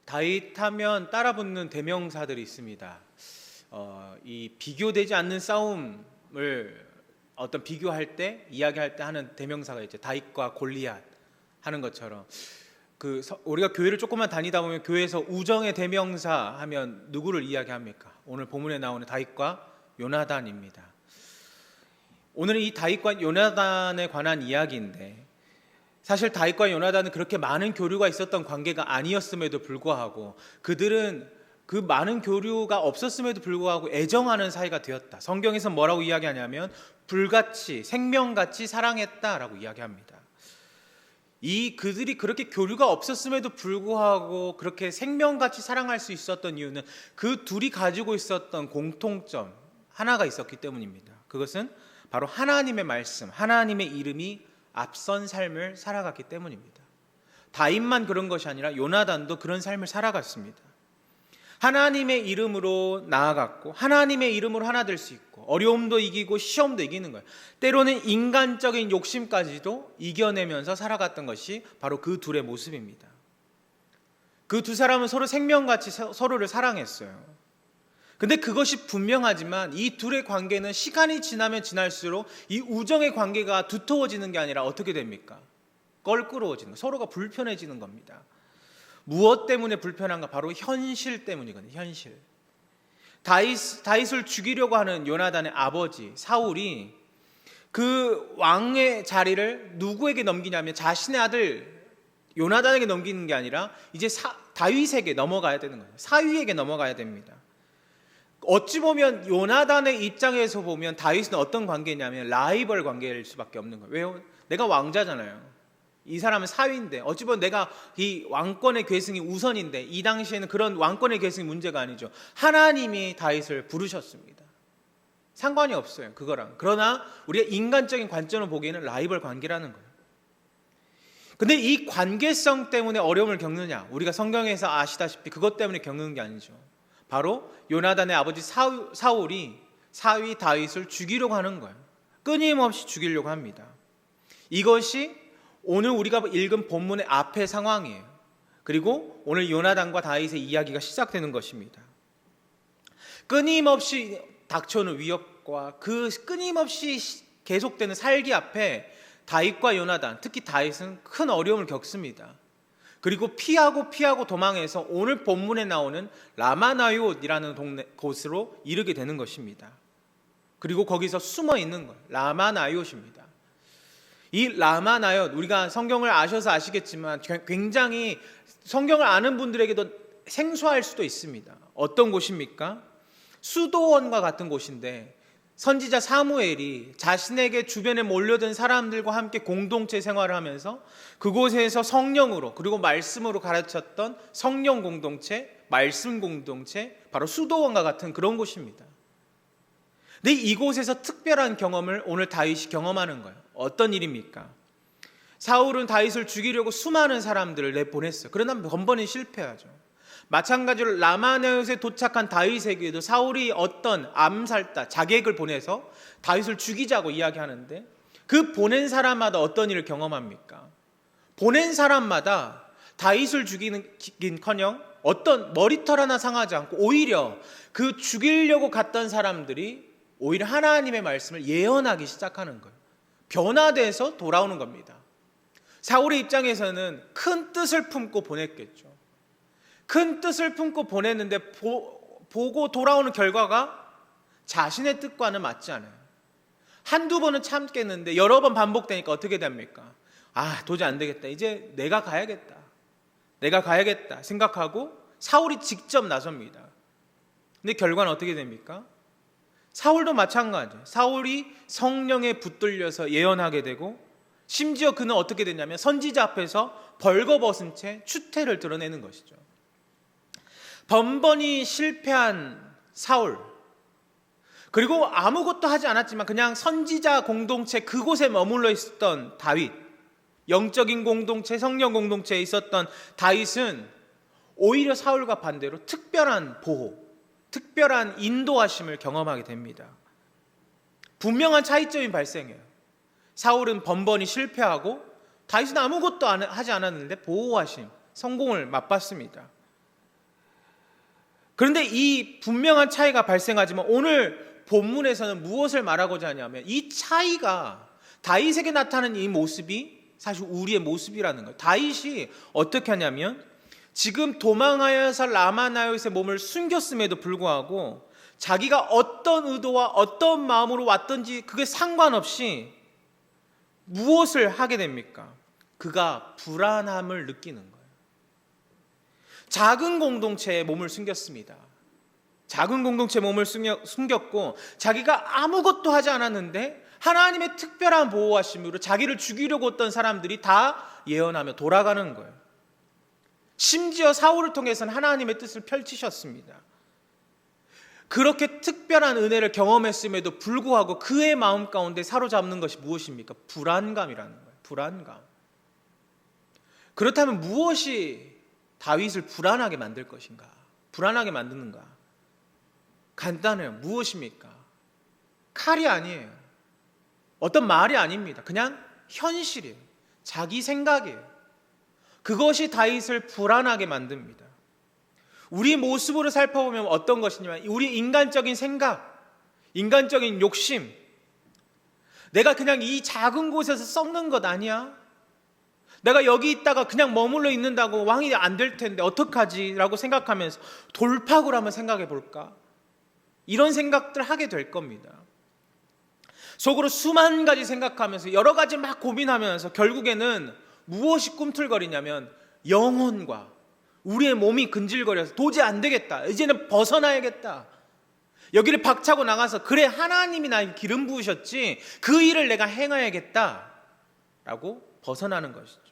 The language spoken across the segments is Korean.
다윗 하면 따라붙는 대명사들이 있습니다. 이 비교되지 않는 싸움을 어떤 비교할 때, 이야기할 때 하는 대명사가 있죠. 다윗과 골리앗 하는 것처럼 우리가 교회를 조금만 다니다 보면 교회에서 우정의 대명사 하면 누구를 이야기합니까? 오늘 본문에 나오는 다윗과 요나단입니다. 오늘은 이 다윗과 요나단에 관한 이야기인데, 사실 다윗과 요나단은 그렇게 많은 교류가 있었던 관계가 아니었음에도 불구하고 그들은 그 많은 교류가 없었음에도 불구하고 애정하는 사이가 되었다. 성경에서 뭐라고 이야기하냐면 불같이 생명같이 사랑했다라고 이야기합니다. 그들이 그렇게 교류가 없었음에도 불구하고 그렇게 생명같이 사랑할 수 있었던 이유는 그 둘이 가지고 있었던 공통점 하나가 있었기 때문입니다. 그것은 바로 하나님의 말씀, 하나님의 이름이 앞선 삶을 살아갔기 때문입니다. 다윗만 그런 것이 아니라 요나단도 그런 삶을 살아갔습니다. 하나님의 이름으로 나아갔고 하나님의 이름으로 하나 될 수 있고 어려움도 이기고 시험도 이기는 거예요. 때로는 인간적인 욕심까지도 이겨내면서 살아갔던 것이 바로 그 둘의 모습입니다. 그 두 사람은 서로 생명같이 서로를 사랑했어요. 근데 그것이 분명하지만 이 둘의 관계는 시간이 지나면 지날수록 이 우정의 관계가 두터워지는 게 아니라 어떻게 됩니까? 껄끄러워지는 거, 서로가 불편해지는 겁니다. 무엇 때문에 불편한가? 바로 현실 때문이거든요. 현실. 다윗을 죽이려고 하는 요나단의 아버지 사울이 그 왕의 자리를 누구에게 넘기냐면 자신의 아들 요나단에게 넘기는 게 아니라 이제 다윗에게 넘어가야 되는 거예요. 사위에게 넘어가야 됩니다. 어찌 보면 요나단의 입장에서 보면 다윗은 어떤 관계냐면 라이벌 관계일 수밖에 없는 거예요. 왜요? 내가 왕자잖아요. 이 사람은 사위인데 어찌 보면 내가 이 왕권의 계승이 우선인데, 이 당시에는 그런 왕권의 계승이 문제가 아니죠. 하나님이 다윗을 부르셨습니다. 상관이 없어요, 그거랑. 그러나 우리가 인간적인 관점으로 보기에는 라이벌 관계라는 거예요. 근데 이 관계성 때문에 어려움을 겪느냐? 우리가 성경에서 아시다시피 그것 때문에 겪는 게 아니죠. 바로 요나단의 아버지 사울이 사위 다윗을 죽이려고 하는 거예요. 끊임없이 죽이려고 합니다. 이것이 오늘 우리가 읽은 본문의 앞의 상황이에요. 그리고 오늘 요나단과 다윗의 이야기가 시작되는 것입니다. 끊임없이 닥쳐오는 위협과 그 끊임없이 계속되는 살기 앞에 다윗과 요나단, 특히 다윗은 큰 어려움을 겪습니다. 그리고 피하고 도망해서 오늘 본문에 나오는 라마나옳이라는 곳으로 이르게 되는 것입니다. 그리고 거기서 숨어 있는 거예요. 라마나옳입니다. 이 라마나옳, 우리가 성경을 아셔서 아시겠지만 굉장히 성경을 아는 분들에게도 생소할 수도 있습니다. 어떤 곳입니까? 수도원과 같은 곳인데 선지자 사무엘이 자신에게 주변에 몰려든 사람들과 함께 공동체 생활을 하면서 그곳에서 성령으로 그리고 말씀으로 가르쳤던 성령 공동체, 말씀 공동체, 바로 수도원과 같은 그런 곳입니다. 근데 이곳에서 특별한 경험을 오늘 다윗이 경험하는 거예요. 어떤 일입니까? 사울은 다윗을 죽이려고 수많은 사람들을 내보냈어요. 그러나 번번이 실패하죠. 마찬가지로 라마네옷에 도착한 다윗에게도 사울이 어떤 암살자, 자객을 보내서 다윗을 죽이자고 이야기하는데 그 보낸 사람마다 어떤 일을 경험합니까? 보낸 사람마다 다윗을 죽이긴커녕 어떤 머리털 하나 상하지 않고 오히려 그 죽이려고 갔던 사람들이 오히려 하나님의 말씀을 예언하기 시작하는 거예요. 변화돼서 돌아오는 겁니다. 사울의 입장에서는 큰 뜻을 품고 보냈겠죠. 큰 뜻을 품고 보냈는데 보고 돌아오는 결과가 자신의 뜻과는 맞지 않아요. 한두 번은 참겠는데 여러 번 반복되니까 어떻게 됩니까? 도저히 안 되겠다. 이제 내가 가야겠다 생각하고 사울이 직접 나섭니다. 근데 결과는 어떻게 됩니까? 사울도 마찬가지예요. 사울이 성령에 붙들려서 예언하게 되고 심지어 그는 어떻게 되냐면 선지자 앞에서 벌거벗은 채 추태를 드러내는 것이죠. 번번이 실패한 사울, 그리고 아무것도 하지 않았지만 그냥 선지자 공동체 그곳에 머물러 있었던 다윗, 영적인 공동체, 성령 공동체에 있었던 다윗은 오히려 사울과 반대로 특별한 보호, 특별한 인도하심을 경험하게 됩니다. 분명한 차이점이 발생해요. 사울은 번번이 실패하고 다윗은 아무것도 하지 않았는데 보호하심, 성공을 맛봤습니다. 그런데 이 분명한 차이가 발생하지만 오늘 본문에서는 무엇을 말하고자 하냐면 이 차이가 다윗에게 나타나는 이 모습이 사실 우리의 모습이라는 거예요. 다윗이 어떻게 하냐면 지금 도망하여서 라마나요스의 몸을 숨겼음에도 불구하고 자기가 어떤 의도와 어떤 마음으로 왔든지 그게 상관없이 무엇을 하게 됩니까? 그가 불안함을 느끼는 거예요. 작은 공동체에 몸을 숨겼습니다. 작은 공동체에 몸을 숨겼고 자기가 아무것도 하지 않았는데 하나님의 특별한 보호하심으로 자기를 죽이려고 했던 사람들이 다 예언하며 돌아가는 거예요. 심지어 사울을 통해서는 하나님의 뜻을 펼치셨습니다. 그렇게 특별한 은혜를 경험했음에도 불구하고 그의 마음 가운데 사로잡는 것이 무엇입니까? 불안감이라는 거예요. 불안감. 그렇다면 무엇이 다윗을 불안하게 만들 것인가? 불안하게 만드는가? 간단해요. 무엇입니까? 칼이 아니에요. 어떤 말이 아닙니다. 그냥 현실이에요. 자기 생각이에요. 그것이 다윗을 불안하게 만듭니다. 우리 모습으로 살펴보면 어떤 것이냐면 우리 인간적인 생각, 인간적인 욕심, 내가 그냥 이 작은 곳에서 썩는 것 아니야? 내가 여기 있다가 그냥 머물러 있는다고 왕이 안 될 텐데 어떡하지? 라고 생각하면서 돌파구를 한번 생각해 볼까? 이런 생각들 하게 될 겁니다. 속으로 수만 가지 생각하면서 여러 가지 막 고민하면서 결국에는 무엇이 꿈틀거리냐면 영혼과 우리의 몸이 근질거려서 도저히 안 되겠다. 이제는 벗어나야겠다. 여기를 박차고 나가서 그래 하나님이 나에게 기름 부으셨지 그 일을 내가 행해야겠다 라고 벗어나는 것이죠.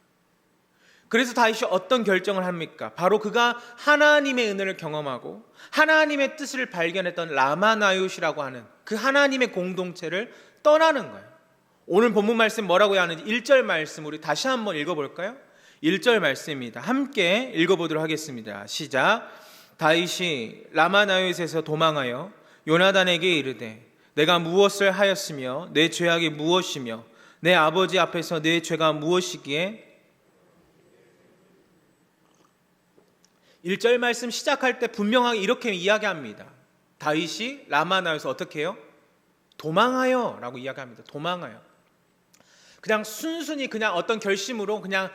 그래서 다윗이 어떤 결정을 합니까? 바로 그가 하나님의 은혜를 경험하고 하나님의 뜻을 발견했던 라마나요시라고 하는 그 하나님의 공동체를 떠나는 거예요. 오늘 본문 말씀 뭐라고 하는지 1절 말씀 우리 다시 한번 읽어볼까요? 1절 말씀입니다. 함께 읽어보도록 하겠습니다. 시작. 다윗이 라마나요스에서 도망하여 요나단에게 이르되 내가 무엇을 하였으며 내 죄악이 무엇이며 내 아버지 앞에서 내 죄가 무엇이기에 1절 말씀 시작할 때 분명하게 이렇게 이야기합니다. 다윗이 라마나요스에서 어떻게 해요? 도망하여 라고 이야기합니다. 도망하여. 그냥 순순히 그냥 어떤 결심으로 그냥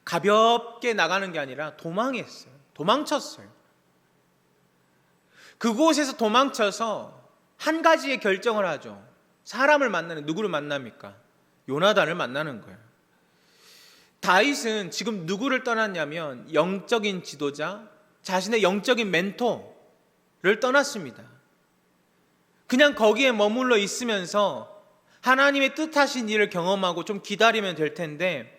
가볍게 나가는 게 아니라 도망했어요. 도망쳤어요. 그곳에서 도망쳐서 한 가지의 결정을 하죠. 사람을 만나는 누구를 만납니까? 요나단을 만나는 거예요. 다윗은 지금 누구를 떠났냐면 영적인 지도자, 자신의 영적인 멘토를 떠났습니다. 그냥 거기에 머물러 있으면서 하나님의 뜻하신 일을 경험하고 좀 기다리면 될 텐데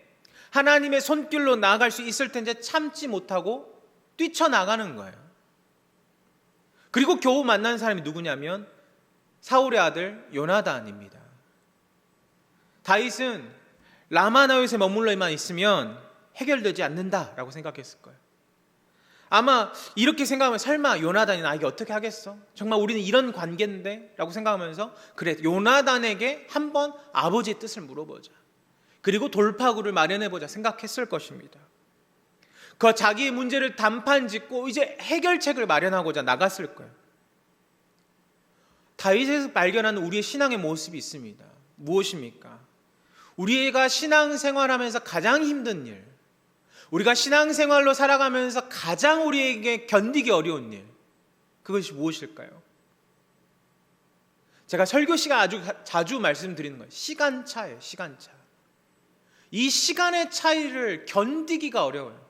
하나님의 손길로 나아갈 수 있을 텐데 참지 못하고 뛰쳐나가는 거예요. 그리고 겨우 만난 사람이 누구냐면 사울의 아들 요나단입니다. 다윗은 라마나요스에 머물러만 있으면 해결되지 않는다라고 생각했을 거예요. 아마 이렇게 생각하면 설마 요나단이 나에게 어떻게 하겠어? 정말 우리는 이런 관계인데? 라고 생각하면서 그래 요나단에게 한번 아버지의 뜻을 물어보자. 그리고 돌파구를 마련해보자 생각했을 것입니다. 그 자기의 문제를 단판짓고 이제 해결책을 마련하고자 나갔을 거예요. 다윗에서 발견하는 우리의 신앙의 모습이 있습니다. 무엇입니까? 우리가 신앙생활하면서 가장 힘든 일, 우리가 신앙생활로 살아가면서 가장 우리에게 견디기 어려운 일, 그것이 무엇일까요? 제가 설교 시간 아주 자주 말씀드리는 거예요. 시간차예요. 시간차. 이 시간의 차이를 견디기가 어려워요.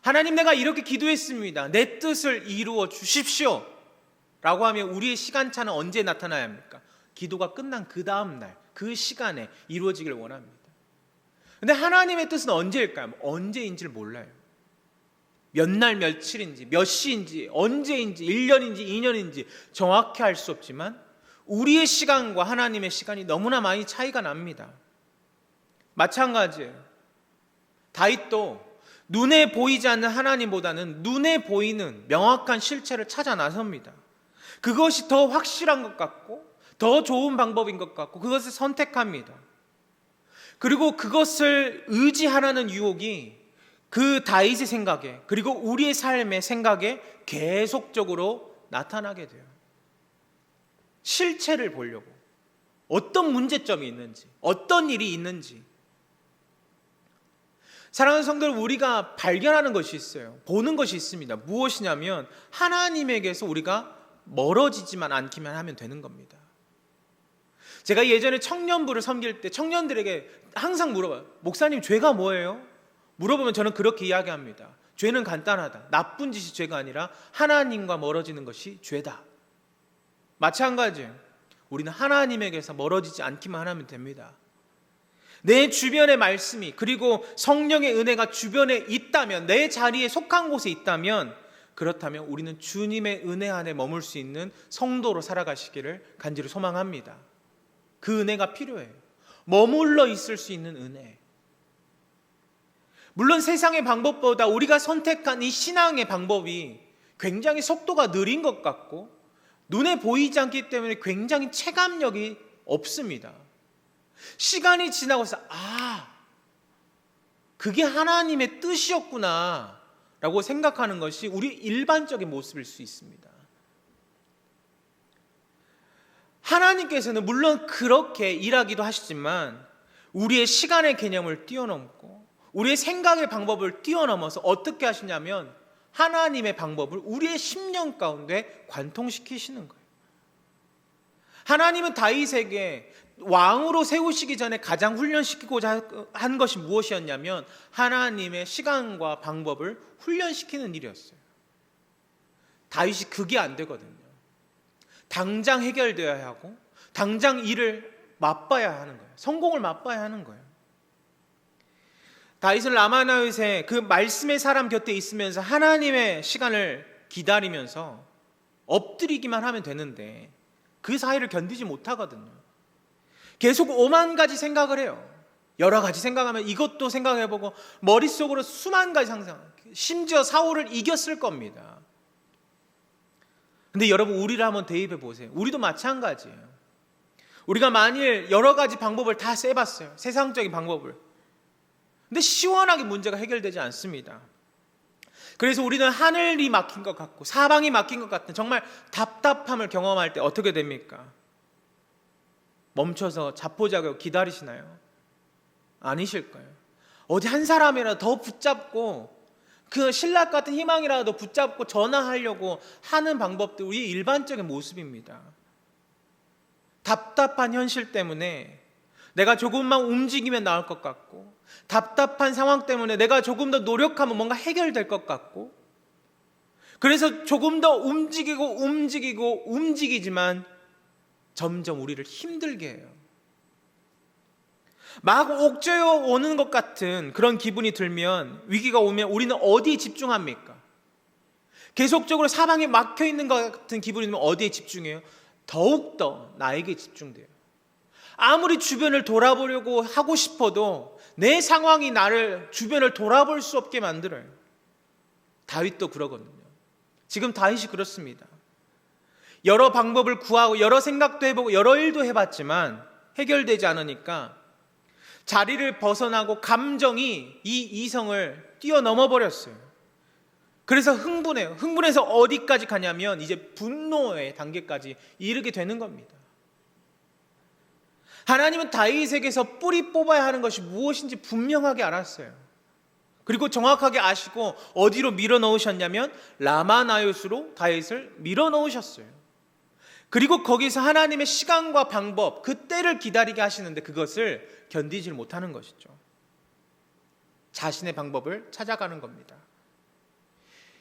하나님 내가 이렇게 기도했습니다. 내 뜻을 이루어 주십시오 라고 하면 우리의 시간차는 언제 나타나야 합니까? 기도가 끝난 그 다음 날, 그 시간에 이루어지길 원합니다. 근데 하나님의 뜻은 언제일까요? 언제인지를 몰라요. 몇 날 며칠인지 몇 시인지 언제인지 1년인지 2년인지 정확히 알 수 없지만 우리의 시간과 하나님의 시간이 너무나 많이 차이가 납니다. 마찬가지예요. 다윗도 눈에 보이지 않는 하나님보다는 눈에 보이는 명확한 실체를 찾아 나섭니다. 그것이 더 확실한 것 같고 더 좋은 방법인 것 같고 그것을 선택합니다. 그리고 그것을 의지하라는 유혹이 그 다윗의 생각에, 그리고 우리의 삶의 생각에 계속적으로 나타나게 돼요. 실체를 보려고, 어떤 문제점이 있는지, 어떤 일이 있는지. 사랑하는 성도들, 우리가 발견하는 것이 있어요. 보는 것이 있습니다. 무엇이냐면 하나님에게서 우리가 멀어지지만 않기만 하면 되는 겁니다. 제가 예전에 청년부를 섬길 때 청년들에게 항상 물어봐요. 목사님, 죄가 뭐예요? 물어보면 저는 그렇게 이야기합니다. 죄는 간단하다. 나쁜 짓이 죄가 아니라 하나님과 멀어지는 것이 죄다. 마찬가지예요. 우리는 하나님에게서 멀어지지 않기만 하면 됩니다. 내 주변의 말씀이, 그리고 성령의 은혜가 주변에 있다면, 내 자리에 속한 곳에 있다면, 그렇다면 우리는 주님의 은혜 안에 머물 수 있는 성도로 살아가시기를 간절히 소망합니다. 그 은혜가 필요해요. 머물러 있을 수 있는 은혜. 물론 세상의 방법보다 우리가 선택한 이 신앙의 방법이 굉장히 속도가 느린 것 같고 눈에 보이지 않기 때문에 굉장히 체감력이 없습니다. 시간이 지나고서 그게 하나님의 뜻이었구나 라고 생각하는 것이 우리 일반적인 모습일 수 있습니다. 하나님께서는 물론 그렇게 일하기도 하시지만 우리의 시간의 개념을 뛰어넘고 우리의 생각의 방법을 뛰어넘어서 어떻게 하시냐면 하나님의 방법을 우리의 심령 가운데 관통시키시는 거예요. 하나님은 다윗에게 왕으로 세우시기 전에 가장 훈련시키고자 한 것이 무엇이었냐면 하나님의 시간과 방법을 훈련시키는 일이었어요. 다윗이 그게 안 되거든요. 당장 해결되어야 하고 당장 일을 맛봐야 하는 거예요. 성공을 맛봐야 하는 거예요. 다윗은 라마나윗의 그 말씀의 사람 곁에 있으면서 하나님의 시간을 기다리면서 엎드리기만 하면 되는데 그 사이를 견디지 못하거든요. 계속 오만 가지 생각을 해요. 여러 가지 생각하면 이것도 생각해보고 머릿속으로 수만 가지 상상, 심지어 사울을 이겼을 겁니다. 근데 여러분, 우리를 한번 대입해 보세요. 우리도 마찬가지예요. 우리가 만일 여러 가지 방법을 다 써봤어요. 세상적인 방법을. 근데 시원하게 문제가 해결되지 않습니다. 그래서 우리는 하늘이 막힌 것 같고 사방이 막힌 것 같은 정말 답답함을 경험할 때 어떻게 됩니까? 멈춰서 자포자기하고 기다리시나요? 아니실 거예요. 어디 한 사람이라도 더 붙잡고 그 신락 같은 희망이라도 붙잡고 전화하려고 하는 방법도 우리의 일반적인 모습입니다. 답답한 현실 때문에 내가 조금만 움직이면 나을 것 같고 답답한 상황 때문에 내가 조금 더 노력하면 뭔가 해결될 것 같고 그래서 조금 더 움직이지만 점점 우리를 힘들게 해요. 막 옥죄어 오는 것 같은 그런 기분이 들면, 위기가 오면 우리는 어디에 집중합니까? 계속적으로 사방에 막혀 있는 것 같은 기분이 들면 어디에 집중해요? 더욱더 나에게 집중돼요. 아무리 주변을 돌아보려고 하고 싶어도 내 상황이 나를 주변을 돌아볼 수 없게 만들어요. 다윗도 그러거든요. 지금 다윗이 그렇습니다. 여러 방법을 구하고 여러 생각도 해보고 여러 일도 해봤지만 해결되지 않으니까 자리를 벗어나고 감정이 이 이성을 뛰어넘어 버렸어요. 그래서 흥분해요. 흥분해서 어디까지 가냐면 이제 분노의 단계까지 이르게 되는 겁니다. 하나님은 다윗에게서 뿌리 뽑아야 하는 것이 무엇인지 분명하게 알았어요. 그리고 정확하게 아시고 어디로 밀어넣으셨냐면 라마나요스로 다윗을 밀어넣으셨어요. 그리고 거기서 하나님의 시간과 방법, 그 때를 기다리게 하시는데 그것을 견디질 못하는 것이죠. 자신의 방법을 찾아가는 겁니다.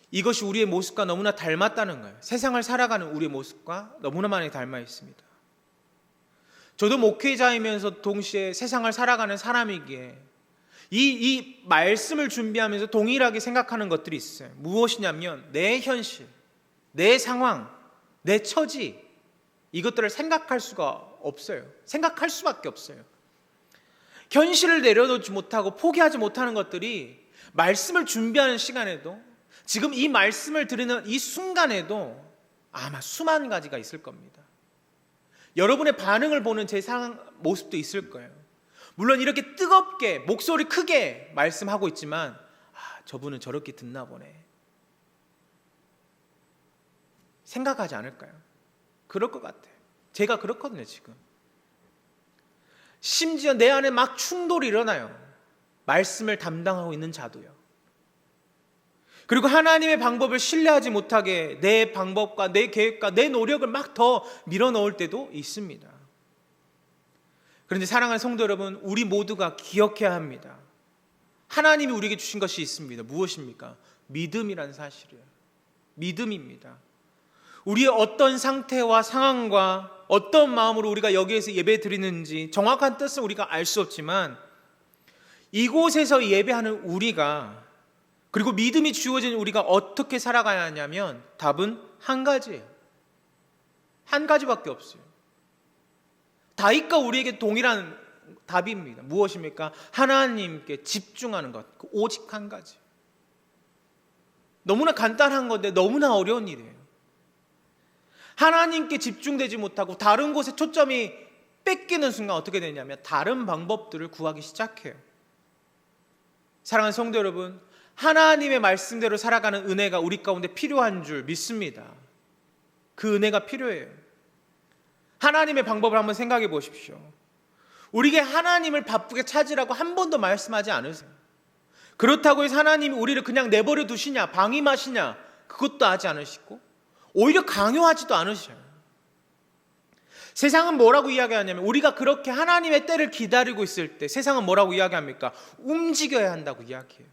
이것이 우리의 모습과 너무나 닮았다는 거예요. 세상을 살아가는 우리의 모습과 너무나 많이 닮아 있습니다. 저도 목회자이면서 동시에 세상을 살아가는 사람이기에 이 말씀을 준비하면서 동일하게 생각하는 것들이 있어요. 무엇이냐면 내 현실, 내 상황, 내 처지, 이것들을 생각할 수가 없어요. 생각할 수밖에 없어요. 현실을 내려놓지 못하고 포기하지 못하는 것들이 말씀을 준비하는 시간에도, 지금 이 말씀을 들으는 이 순간에도 아마 수만 가지가 있을 겁니다. 여러분의 반응을 보는 제 모습도 있을 거예요. 물론 이렇게 뜨겁게 목소리 크게 말씀하고 있지만 저분은 저렇게 듣나 보네. 생각하지 않을까요? 그럴 것 같아요. 제가 그렇거든요, 지금. 심지어 내 안에 막 충돌이 일어나요. 말씀을 담당하고 있는 자도요. 그리고 하나님의 방법을 신뢰하지 못하게 내 방법과 내 계획과 내 노력을 막 더 밀어넣을 때도 있습니다. 그런데 사랑하는 성도 여러분, 우리 모두가 기억해야 합니다. 하나님이 우리에게 주신 것이 있습니다. 무엇입니까? 믿음이라는 사실이에요. 믿음입니다. 우리의 어떤 상태와 상황과 어떤 마음으로 우리가 여기에서 예배 드리는지 정확한 뜻은 우리가 알 수 없지만, 이곳에서 예배하는 우리가, 그리고 믿음이 주어진 우리가 어떻게 살아가야 하냐면 답은 한 가지예요. 한 가지밖에 없어요. 다윗과 우리에게 동일한 답입니다. 무엇입니까? 하나님께 집중하는 것. 오직 한 가지. 너무나 간단한 건데 너무나 어려운 일이에요. 하나님께 집중되지 못하고 다른 곳에 초점이 뺏기는 순간 어떻게 되냐면 다른 방법들을 구하기 시작해요. 사랑하는 성도 여러분, 하나님의 말씀대로 살아가는 은혜가 우리 가운데 필요한 줄 믿습니다. 그 은혜가 필요해요. 하나님의 방법을 한번 생각해 보십시오. 우리에게 하나님을 바쁘게 찾으라고 한 번도 말씀하지 않으세요. 그렇다고 해서 하나님이 우리를 그냥 내버려 두시냐, 방임하시냐, 그것도 하지 않으시고 오히려 강요하지도 않으셔요. 세상은 뭐라고 이야기하냐면, 우리가 그렇게 하나님의 때를 기다리고 있을 때 세상은 뭐라고 이야기합니까? 움직여야 한다고 이야기해요.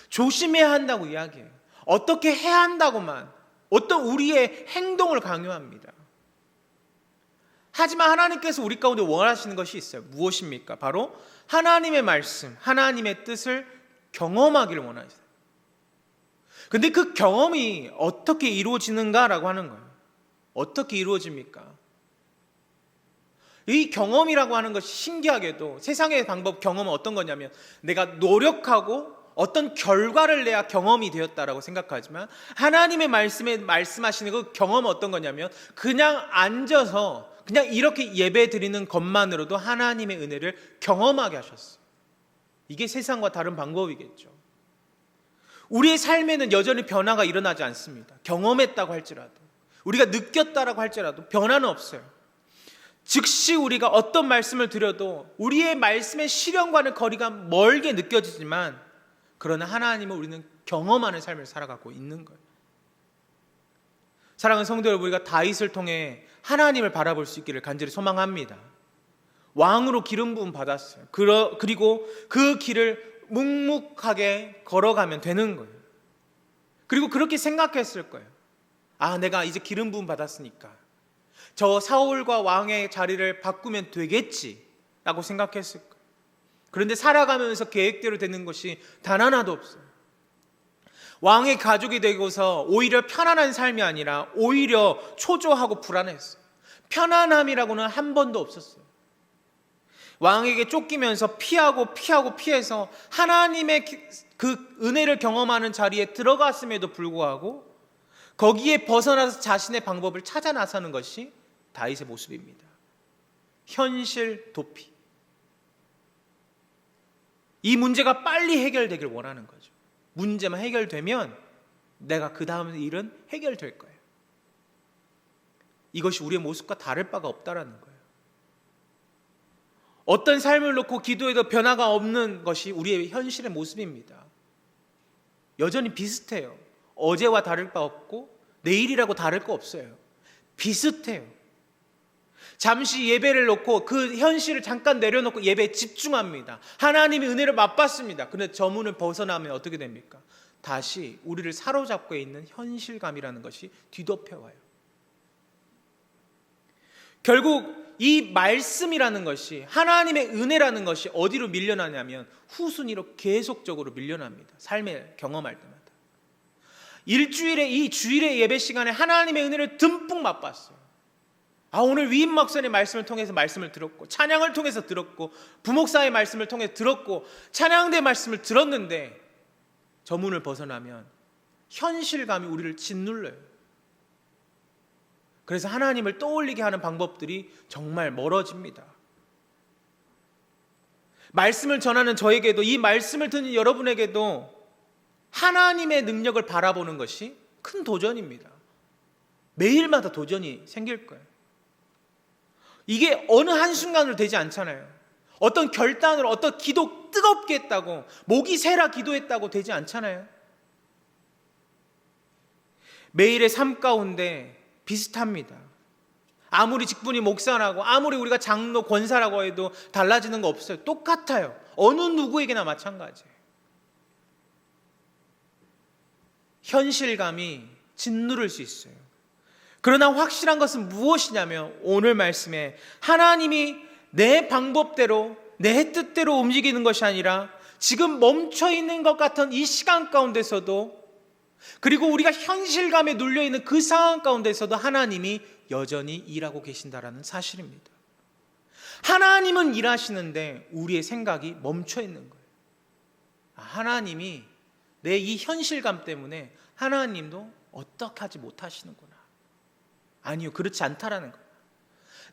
조심해야 한다고 이야기해요. 어떻게 해야 한다고만, 어떤 우리의 행동을 강요합니다. 하지만 하나님께서 우리 가운데 원하시는 것이 있어요. 무엇입니까? 바로 하나님의 말씀, 하나님의 뜻을 경험하기를 원하세요. 근데 그 경험이 어떻게 이루어지는가라고 하는 거예요. 어떻게 이루어집니까? 이 경험이라고 하는 것이 신기하게도 세상의 방법, 경험은 어떤 거냐면, 내가 노력하고 어떤 결과를 내야 경험이 되었다라고 생각하지만, 하나님의 말씀에 말씀하시는 그 경험은 어떤 거냐면, 그냥 앉아서 그냥 이렇게 예배 드리는 것만으로도 하나님의 은혜를 경험하게 하셨어요. 이게 세상과 다른 방법이겠죠. 우리의 삶에는 여전히 변화가 일어나지 않습니다. 경험했다고 할지라도, 우리가 느꼈다라고 할지라도 변화는 없어요. 즉시 우리가 어떤 말씀을 드려도 우리의 말씀의 실현과는 거리가 멀게 느껴지지만, 그러나 하나님은 우리는 경험하는 삶을 살아가고 있는 거예요. 사랑하는 성도 여러분, 우리가 다윗을 통해 하나님을 바라볼 수 있기를 간절히 소망합니다. 왕으로 기름 부음 받았어요. 그리고 그 길을 묵묵하게 걸어가면 되는 거예요. 그리고 그렇게 생각했을 거예요. 아, 내가 이제 기름 부음 받았으니까 저 사울과 왕의 자리를 바꾸면 되겠지 라고 생각했을 거예요. 그런데 살아가면서 계획대로 되는 것이 단 하나도 없어요. 왕의 가족이 되고서 오히려 편안한 삶이 아니라 오히려 초조하고 불안했어요. 편안함이라고는 한 번도 없었어요. 왕에게 쫓기면서 피해서 하나님의 그 은혜를 경험하는 자리에 들어갔음에도 불구하고 거기에 벗어나서 자신의 방법을 찾아 나서는 것이 다윗의 모습입니다. 현실 도피. 이 문제가 빨리 해결되길 원하는 거죠. 문제만 해결되면 내가 그 다음 일은 해결될 거예요. 이것이 우리의 모습과 다를 바가 없다라는 거예요. 어떤 삶을 놓고 기도해도 변화가 없는 것이 우리의 현실의 모습입니다. 여전히 비슷해요. 어제와 다를 바 없고 내일이라고 다를 거 없어요. 비슷해요. 잠시 예배를 놓고 그 현실을 잠깐 내려놓고 예배에 집중합니다. 하나님의 은혜를 맛봤습니다. 그런데 저 문을 벗어나면 어떻게 됩니까? 다시 우리를 사로잡고 있는 현실감이라는 것이 뒤덮여와요. 결국 이 말씀이라는 것이, 하나님의 은혜라는 것이 어디로 밀려나냐면 후순위로 계속적으로 밀려납니다. 삶에 경험할 때마다. 일주일에 이 주일의 예배 시간에 하나님의 은혜를 듬뿍 맛봤어요. 오늘 위임 목사의 말씀을 통해서 말씀을 들었고, 찬양을 통해서 들었고, 부목사의 말씀을 통해 들었고, 찬양대 말씀을 들었는데 저 문을 벗어나면 현실감이 우리를 짓눌러요. 그래서 하나님을 떠올리게 하는 방법들이 정말 멀어집니다. 말씀을 전하는 저에게도, 이 말씀을 듣는 여러분에게도 하나님의 능력을 바라보는 것이 큰 도전입니다. 매일마다 도전이 생길 거예요. 이게 어느 한순간으로 되지 않잖아요. 어떤 결단으로, 어떤 기도 뜨겁게 했다고, 목이 새라 기도했다고 되지 않잖아요. 매일의 삶 가운데 비슷합니다. 아무리 직분이 목사라고, 아무리 우리가 장로, 권사라고 해도 달라지는 거 없어요. 똑같아요. 어느 누구에게나 마찬가지예요. 현실감이 짓누를 수 있어요. 그러나 확실한 것은 무엇이냐면 오늘 말씀에 하나님이 내 방법대로, 내 뜻대로 움직이는 것이 아니라 지금 멈춰있는 것 같은 이 시간 가운데서도, 그리고 우리가 현실감에 눌려있는 그 상황 가운데서도 하나님이 여전히 일하고 계신다라는 사실입니다. 하나님은 일하시는데 우리의 생각이 멈춰있는 거예요. 하나님이 내 이 현실감 때문에 하나님도 어떻게 하지 못하시는구나. 아니요, 그렇지 않다라는 거예요.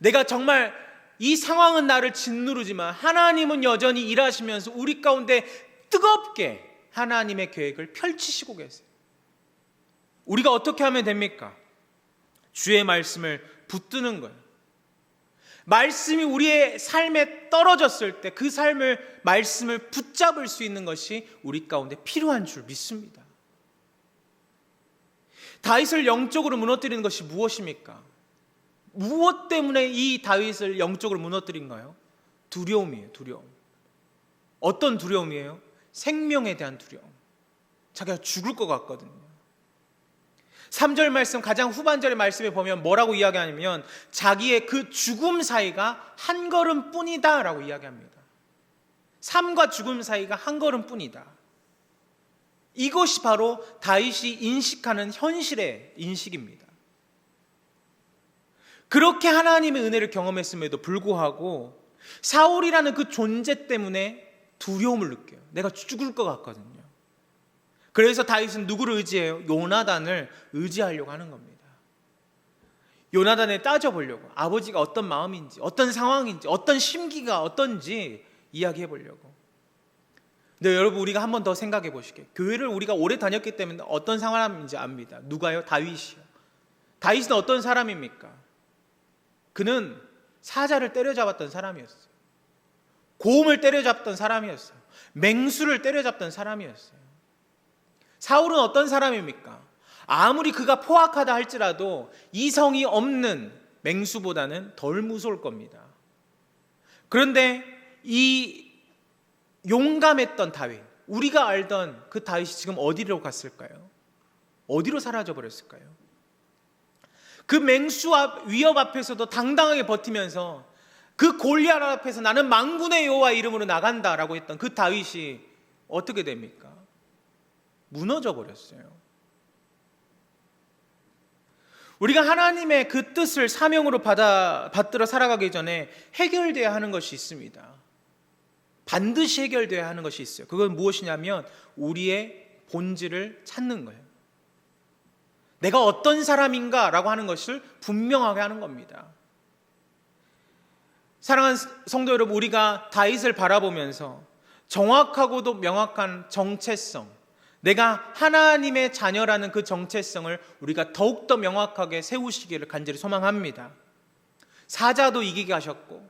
내가 정말 이 상황은 나를 짓누르지만 하나님은 여전히 일하시면서 우리 가운데 뜨겁게 하나님의 계획을 펼치시고 계세요. 우리가 어떻게 하면 됩니까? 주의 말씀을 붙드는 거예요. 말씀이 우리의 삶에 떨어졌을 때 그 말씀을 붙잡을 수 있는 것이 우리 가운데 필요한 줄 믿습니다. 다윗을 영적으로 무너뜨리는 것이 무엇입니까? 무엇 때문에 이 다윗을 영적으로 무너뜨린가요? 두려움이에요. 두려움. 어떤 두려움이에요? 생명에 대한 두려움. 자기가 죽을 것 같거든요. 3절 말씀, 가장 후반절의 말씀에 보면 뭐라고 이야기하냐면 자기의 그 죽음 사이가 한 걸음뿐이다 라고 이야기합니다. 삶과 죽음 사이가 한 걸음뿐이다. 이것이 바로 다윗이 인식하는 현실의 인식입니다. 그렇게 하나님의 은혜를 경험했음에도 불구하고 사울이라는 그 존재 때문에 두려움을 느껴요. 내가 죽을 것 같거든요. 그래서 다윗은 누구를 의지해요? 요나단을 의지하려고 하는 겁니다. 요나단을 따져보려고, 아버지가 어떤 마음인지, 어떤 상황인지, 어떤 심기가 어떤지 이야기해 보려고. 근데 여러분, 우리가 한 번 더 생각해 보시게. 교회를 우리가 오래 다녔기 때문에 어떤 사람인지 압니다. 누가요? 다윗이요. 다윗은 어떤 사람입니까? 그는 사자를 때려잡았던 사람이었어요. 고음을 때려잡던 사람이었어요. 맹수를 때려잡던 사람이었어요. 사울은 어떤 사람입니까? 아무리 그가 포악하다 할지라도 이성이 없는 맹수보다는 덜 무서울 겁니다. 그런데 이 용감했던 다윗, 우리가 알던 그 다윗이 지금 어디로 갔을까요? 어디로 사라져 버렸을까요? 그 맹수와 위협 앞에서도 당당하게 버티면서 그 골리앗 앞에서 나는 만군의 여호와 이름으로 나간다라고 했던 그 다윗이 어떻게 됩니까? 무너져 버렸어요. 우리가 하나님의 그 뜻을 사명으로 받들어 살아가기 전에 해결돼야 하는 것이 있습니다. 반드시 해결돼야 하는 것이 있어요. 그건 무엇이냐면 우리의 본질을 찾는 거예요. 내가 어떤 사람인가라고 하는 것을 분명하게 하는 겁니다. 사랑하는 성도 여러분, 우리가 다윗을 바라보면서 정확하고도 명확한 정체성, 내가 하나님의 자녀라는 그 정체성을 우리가 더욱더 명확하게 세우시기를 간절히 소망합니다. 사자도 이기게 하셨고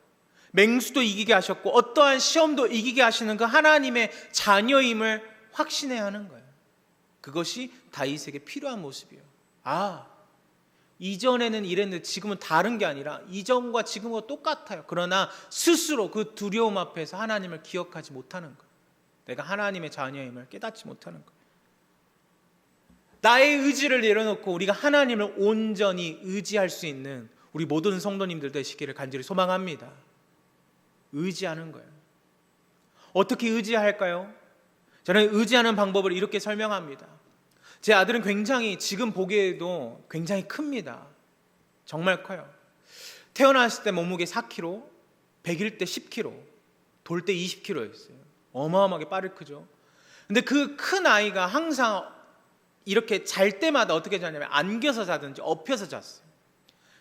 맹수도 이기게 하셨고 어떠한 시험도 이기게 하시는 그 하나님의 자녀임을 확신해야 하는 거예요. 그것이 다윗에게 필요한 모습이에요. 이전에는 이랬는데 지금은 다른 게 아니라 이전과 지금과 똑같아요. 그러나 스스로 그 두려움 앞에서 하나님을 기억하지 못하는 거예요. 내가 하나님의 자녀임을 깨닫지 못하는 거예요. 나의 의지를 내려놓고 우리가 하나님을 온전히 의지할 수 있는 우리 모든 성도님들 되시기를 간절히 소망합니다. 의지하는 거예요. 어떻게 의지할까요? 저는 의지하는 방법을 이렇게 설명합니다. 제 아들은 굉장히 지금 보기에도 굉장히 큽니다. 정말 커요. 태어났을 때 몸무게 4kg, 100일 때 10kg, 돌 때 20kg였어요. 어마어마하게 빠르게 크죠. 근데 그 큰 아이가 항상 이렇게 잘 때마다 어떻게 자냐면 안겨서 자든지 엎혀서 잤어요.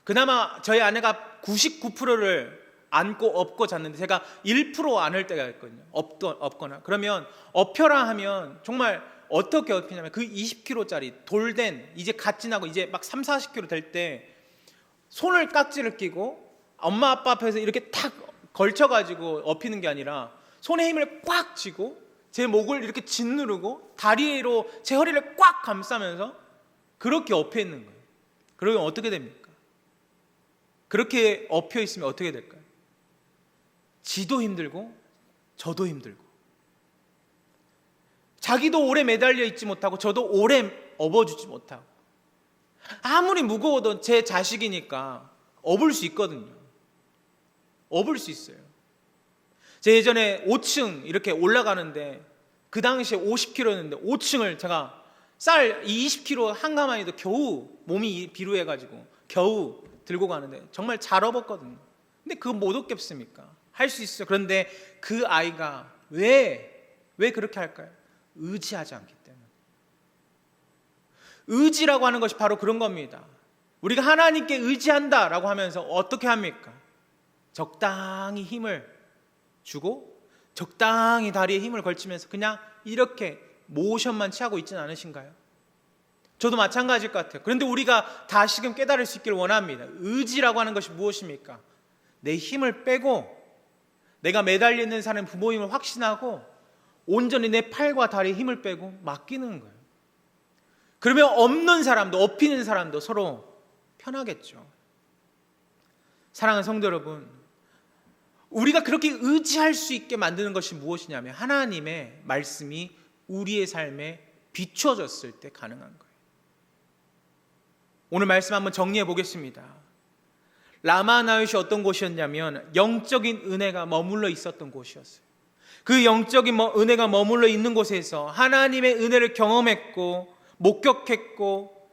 그나마 저희 아내가 99%를 안고 엎고 잤는데 제가 1% 안을 때가 있거든요. 엎거나. 그러면 엎혀라 하면 정말 어떻게 업히냐면 그 20kg짜리 돌된 이제 갓 지나고 이제 막 3, 40kg 될 때 손을 깍지를 끼고 엄마 아빠 앞에서 이렇게 탁 걸쳐가지고 업히는 게 아니라 손에 힘을 꽉 쥐고 제 목을 이렇게 짓누르고 다리로 제 허리를 꽉 감싸면서 그렇게 업혀 있는 거예요. 그러면 어떻게 됩니까? 그렇게 업혀 있으면 어떻게 될까요? 지도 힘들고 저도 힘들고 자기도 오래 매달려 있지 못하고 저도 오래 업어주지 못하고 아무리 무거워도 제 자식이니까 업을 수 있거든요. 업을 수 있어요. 제 예전에 5층 이렇게 올라가는데 그 당시에 50kg였는데 5층을 제가 쌀 20kg 한가마니도 겨우 몸이 비루해가지고 겨우 들고 가는데 정말 잘 업었거든요. 근데 그거 못 업겠습니까? 할 수 있어요. 그런데 그 아이가 왜 그렇게 할까요? 의지하지 않기 때문에. 의지라고 하는 것이 바로 그런 겁니다. 우리가 하나님께 의지한다라고 하면서 어떻게 합니까? 적당히 힘을 주고 적당히 다리에 힘을 걸치면서 그냥 이렇게 모션만 취하고 있지는 않으신가요? 저도 마찬가지일 것 같아요. 그런데 우리가 다시금 깨달을 수 있기를 원합니다. 의지라고 하는 것이 무엇입니까? 내 힘을 빼고 내가 매달려 있는 사람의 부모임을 확신하고 온전히 내 팔과 다리에 힘을 빼고 맡기는 거예요. 그러면 없는 사람도 업히는 사람도 서로 편하겠죠. 사랑하는 성도 여러분, 우리가 그렇게 의지할 수 있게 만드는 것이 무엇이냐면 하나님의 말씀이 우리의 삶에 비춰졌을 때 가능한 거예요. 오늘 말씀 한번 정리해 보겠습니다. 라마나윕이 어떤 곳이었냐면 영적인 은혜가 머물러 있었던 곳이었어요. 그 영적인 은혜가 머물러 있는 곳에서 하나님의 은혜를 경험했고 목격했고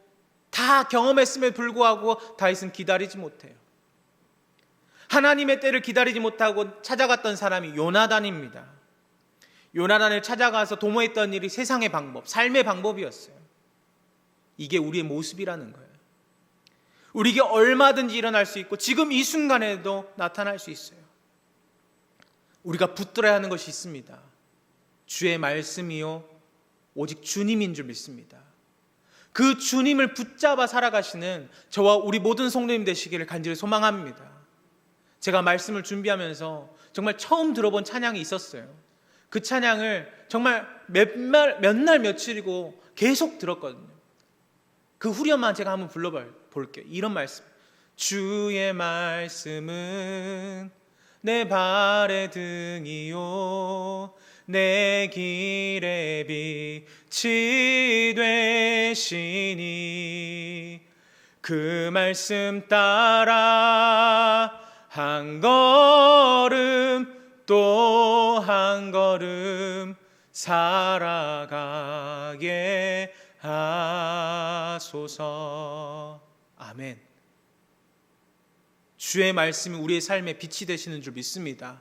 다 경험했음에도 불구하고 다윗은 기다리지 못해요. 하나님의 때를 기다리지 못하고 찾아갔던 사람이 요나단입니다. 요나단을 찾아가서 도모했던 일이 세상의 방법, 삶의 방법이었어요. 이게 우리의 모습이라는 거예요. 우리에게 얼마든지 일어날 수 있고 지금 이 순간에도 나타날 수 있어요. 우리가 붙들어야 하는 것이 있습니다. 주의 말씀이요 오직 주님인 줄 믿습니다. 그 주님을 붙잡아 살아가시는 저와 우리 모든 성도님 되시기를 간절히 소망합니다. 제가 말씀을 준비하면서 정말 처음 들어본 찬양이 있었어요. 그 찬양을 정말 몇 날 며칠이고 계속 들었거든요. 그 후렴만 제가 한번 불러볼게요. 이런 말씀. 주의 말씀은 내 발의 등이요 내 길의 빛이 되시니 그 말씀 따라 한 걸음 또 한 걸음 살아가게 하소서. 아멘. 주의 말씀이 우리의 삶에 빛이 되시는 줄 믿습니다.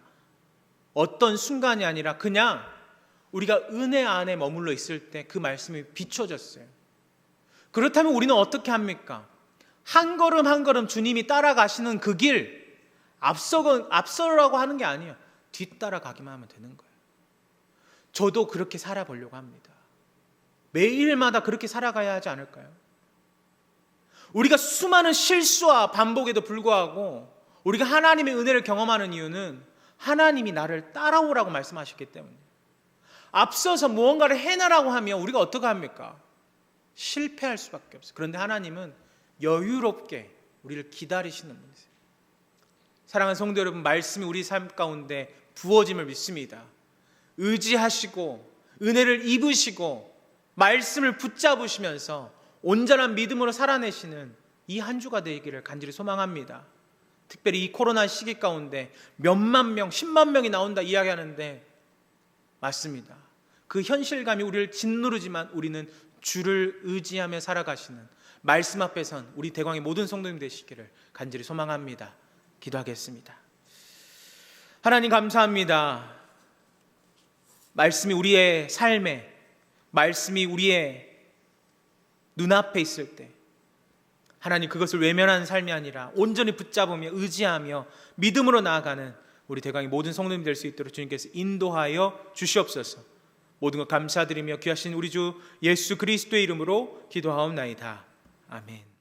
어떤 순간이 아니라 그냥 우리가 은혜 안에 머물러 있을 때 그 말씀이 비춰졌어요. 그렇다면 우리는 어떻게 합니까? 한 걸음 한 걸음 주님이 따라가시는 그 길 앞서라고 하는 게 아니에요. 뒤따라가기만 하면 되는 거예요. 저도 그렇게 살아보려고 합니다. 매일마다 그렇게 살아가야 하지 않을까요? 우리가 수많은 실수와 반복에도 불구하고 우리가 하나님의 은혜를 경험하는 이유는 하나님이 나를 따라오라고 말씀하셨기 때문에 앞서서 무언가를 해내라고 하면 우리가 어떻게 합니까? 실패할 수밖에 없어요. 그런데 하나님은 여유롭게 우리를 기다리시는 분이세요. 사랑하는 성도 여러분, 말씀이 우리 삶 가운데 부어짐을 믿습니다. 의지하시고 은혜를 입으시고 말씀을 붙잡으시면서 온전한 믿음으로 살아내시는 이 한 주가 되기를 간절히 소망합니다. 특별히 이 코로나 시기 가운데 몇만 명, 10만 명이 나온다 이야기하는데 맞습니다. 그 현실감이 우리를 짓누르지만 우리는 주를 의지하며 살아가시는 말씀 앞에선 우리 대광의 모든 성도님 되시기를 간절히 소망합니다. 기도하겠습니다. 하나님 감사합니다. 말씀이 우리의 삶에, 말씀이 우리의 눈앞에 있을 때 하나님 그것을 외면하는 삶이 아니라 온전히 붙잡으며 의지하며 믿음으로 나아가는 우리 대광의 모든 성도님 될 수 있도록 주님께서 인도하여 주시옵소서. 모든 것 감사드리며 귀하신 우리 주 예수 그리스도의 이름으로 기도하옵나이다. 아멘.